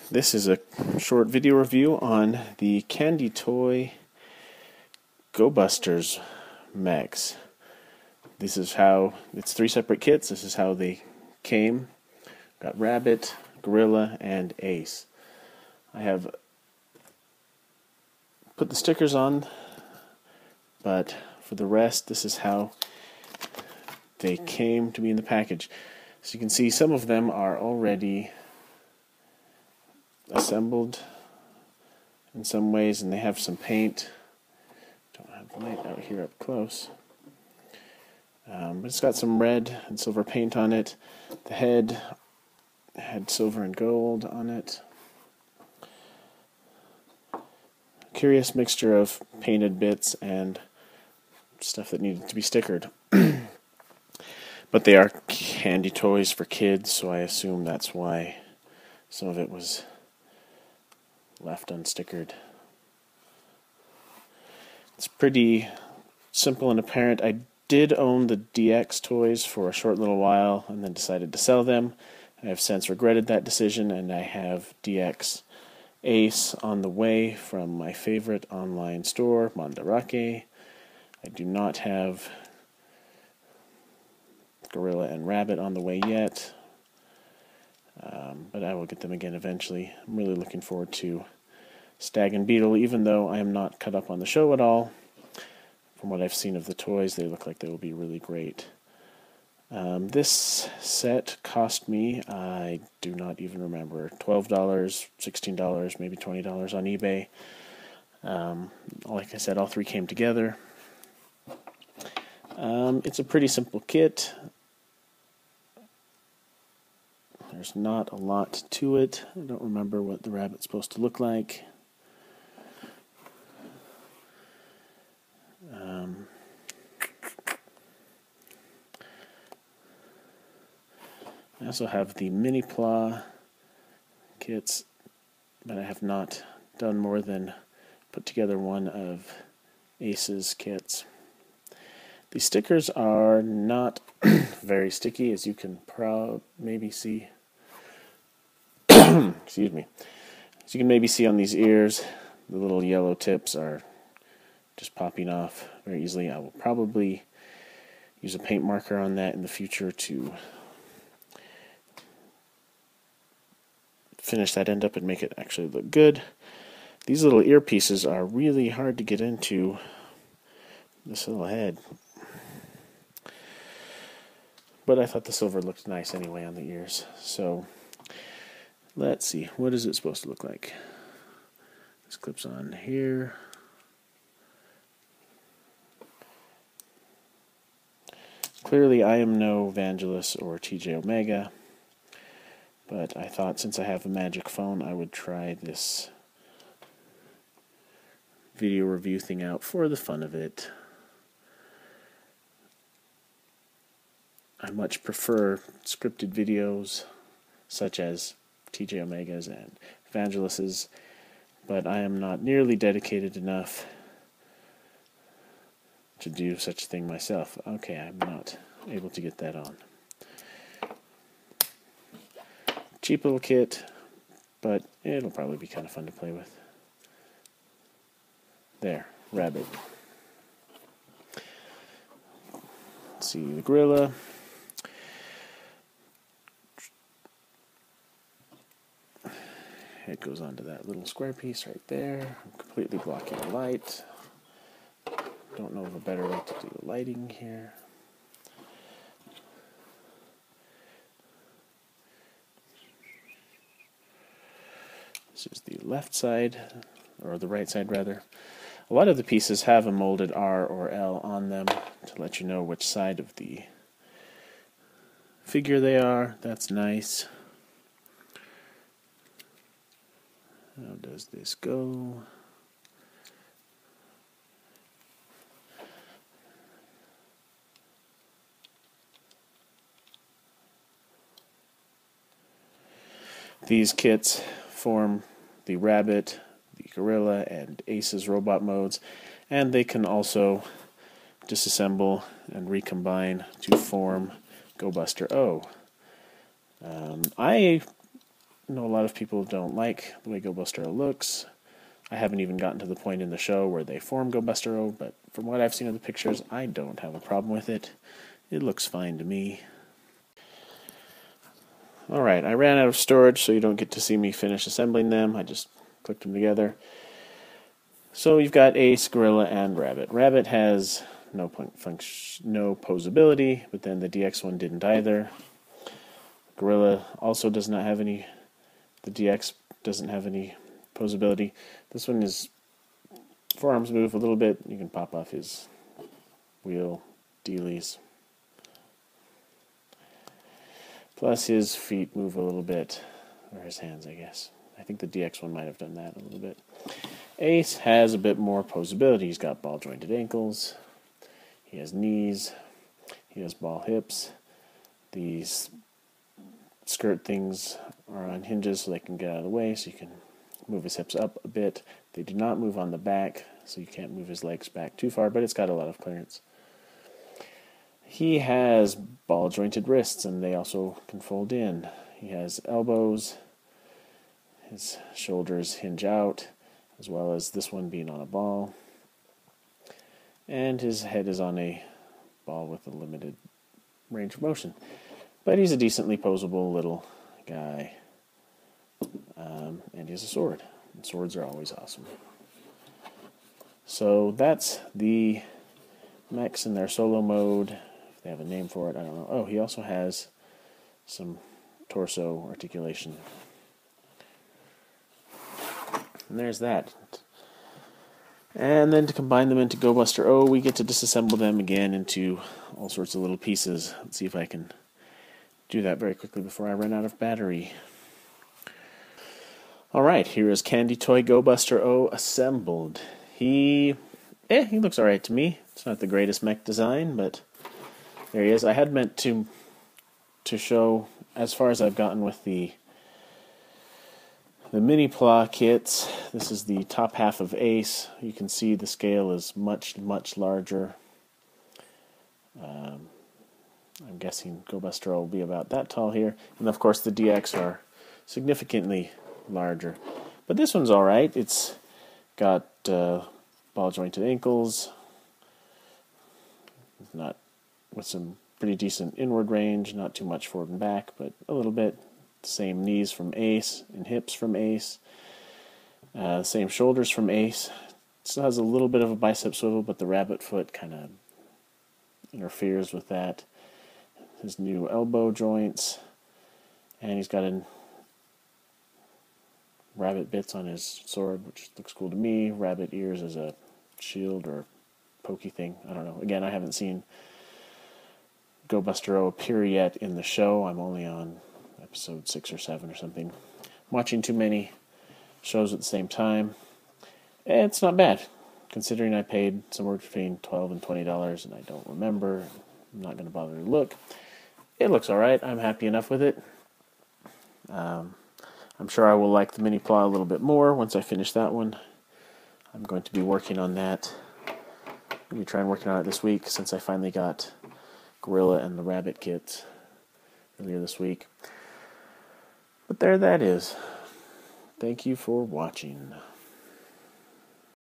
This is a short video review on the Candy Toy GoBusters mechs. This is how, it's 3 separate kits. This is how they came. Got Rabbit, Gorilla, and Ace. I have put the stickers on, but for the rest, this is how they came to be in the package. So you can see some of them are already assembled in some ways, and they have some paint. Don't have the light out here up close, but it's got some red and silver paint on it. The head had silver and gold on it. Curious mixture of painted bits and stuff that needed to be stickered. But they are candy toys for kids, so I assume that's why some of it was left unstickered. It's pretty simple and apparent. I did own the DX toys for a short little while and then decided to sell them. I have since regretted that decision, and I have DX Ace on the way from my favorite online store, Mandarake. I do not have Gorilla and Rabbit on the way yet, but I will get them again eventually. I'm really looking forward to Stag and Beetle, even though I am not cut up on the show at all. From what I've seen of the toys, they look like they will be really great. This set cost me, I do not even remember, $12, $16, maybe $20 on eBay. Like I said, all 3 came together. It's a pretty simple kit. There's not a lot to it. I don't remember what the rabbit's supposed to look like. I also have the mini Pla kits, but I have not done more than put together one of Ace's kits. The stickers are not very sticky, as you can maybe see. Excuse me. As you can maybe see on these ears, the little yellow tips are just popping off very easily. I will probably use a paint marker on that in the future to finish that end up and make it actually look good. These little earpieces are really hard to get into this little head, but I thought the silver looked nice anyway on the ears. So let's see, what is it supposed to look like? This clips on here. Clearly I am no Vangelis or TJ Omega, but I thought since I have a magic phone I would try this video review thing out for the fun of it. I much prefer scripted videos such as TJ Omega's and Vangelis's, but I am not nearly dedicated enough to do such a thing myself. Okay, I'm not able to get that on. Cheap little kit, but it'll probably be kind of fun to play with. There, Rabbit. Let's see, the Gorilla. It goes onto that little square piece right there. I'm completely blocking the light. Don't know of a better way to do the lighting here. This is the left side, or the right side rather. A lot of the pieces have a molded R or L on them to let you know which side of the figure they are. That's nice. How does this go? These kits form the Rabbit, the Gorilla, and Ace's robot modes, and they can also disassemble and recombine to form GoBustOh. I know a lot of people don't like the way GoBustoroh looks. I haven't even gotten to the point in the show where they form GoBustoroh, but from what I've seen of the pictures, I don't have a problem with it. It looks fine to me. Alright, I ran out of storage, so you don't get to see me finish assembling them. I just clicked them together. So you've got Ace, Gorilla, and Rabbit. Rabbit has no posability, but then the DX one didn't either. Gorilla also does not have any. The DX doesn't have any posability. This one is forearms move a little bit. You can pop off his wheel dealies. Plus his feet move a little bit, or his hands, I guess. I think the DX one might have done that a little bit. Ace has a bit more posability. He's got ball jointed ankles. He has knees. He has ball hips. These skirt things are on hinges so they can get out of the way, so you can move his hips up a bit. They do not move on the back, so you can't move his legs back too far, but it's got a lot of clearance. He has ball jointed wrists, and they also can fold in. He has elbows. His shoulders hinge out, as well as this one being on a ball. And his head is on a ball with a limited range of motion. But he's a decently posable little guy. And he has a sword. And swords are always awesome. So that's the mechs in their solo mode. If they have a name for it, I don't know. Oh, he also has some torso articulation. And there's that. And then to combine them into GoBustoroh, we get to disassemble them again into all sorts of little pieces. Let's see if I can do that very quickly before I run out of battery. Alright, here is Candy Toy GoBustoroh assembled. He looks alright to me. It's not the greatest mech design, but there he is. I had meant to show, as far as I've gotten with the mini Pla kits. This is the top half of Ace. You can see the scale is much, much larger. I'm guessing GoBustoroh will be about that tall here. And of course the DX are significantly larger. But this one's alright. It's got ball jointed ankles. Not with some pretty decent inward range, not too much forward and back, but a little bit. Same knees from Ace and hips from Ace. Same shoulders from Ace. Still has a little bit of a bicep swivel, but the rabbit foot kind of interferes with that. His new elbow joints. And he's got rabbit bits on his sword, which looks cool to me. Rabbit ears as a shield or pokey thing. I don't know. Again, I haven't seen GoBustoroh appear yet in the show. I'm only on episode 6 or 7 or something. I'm watching too many shows at the same time. It's not bad, considering I paid somewhere between $12 and $20, and I don't remember. I'm not going to bother to look. It looks alright. I'm happy enough with it. I'm sure I will like the mini Pla a little bit more once I finish that one. I'm going to be working on that. Let me try and working on it this week, since I finally got Gorilla and the Rabbit kits earlier this week. But there that is. Thank you for watching.